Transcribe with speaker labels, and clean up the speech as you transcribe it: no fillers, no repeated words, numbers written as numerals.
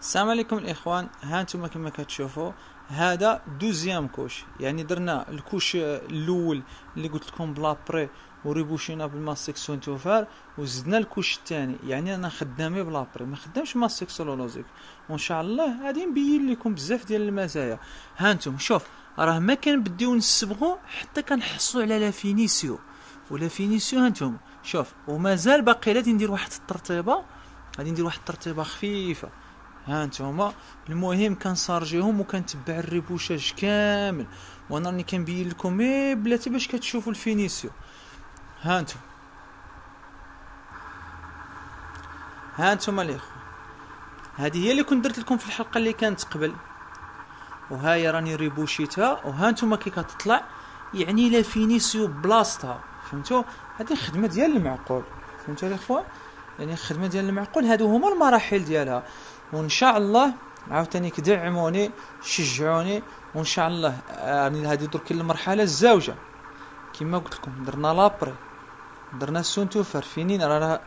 Speaker 1: السلام عليكم الاخوان. ها انتم كما كتشوفوا هذا دوزيام كوش، يعني درنا الكوش الاول اللي قلت لكم بلا بري وريبوشينا بالماستيك سونتوفار، وزدنا الكوش الثاني يعني انا خدامي بلا بري ما خدامش ماستيك سولولوزيك، وان شاء الله غادي نبين لكم بزاف ديال المزايا. ها انتم شوف، راه ما كنبديو نسبغو حتى كنحصلوا على لا فينيسيو ولا فينيسيو. ها انتم شوف، ومازال باقي غادي ندير واحد الترطيبه، غادي ندير واحد الترطيبه خفيفه. ها انتوما المهم كنسارجيهم وكنتبع الريبوشاج كامل، وانا راني كنبين لكم بلاتي باش كتشوفوا الفينيسيو. ها انتم ها انتم الاخوه، هذه هي اللي كنت درت لكم في الحلقه اللي كانت قبل، وهاي راني ريبوشيتها، وها انتم كي كتطلع يعني لا فينيسيو بلاصتها. فهمتوا؟ هذه خدمه ديال المعقول. فهمتوا الاخوه؟ يعني خدمه ديال المعقول، هادو هما المراحل ديالها. وان شاء الله عاوتاني كدعموني شجعوني، وان شاء الله راني هذه درك المرحله الزوجه كما قلت لكم. درنا لابري، درنا السونتوفر فينين، راه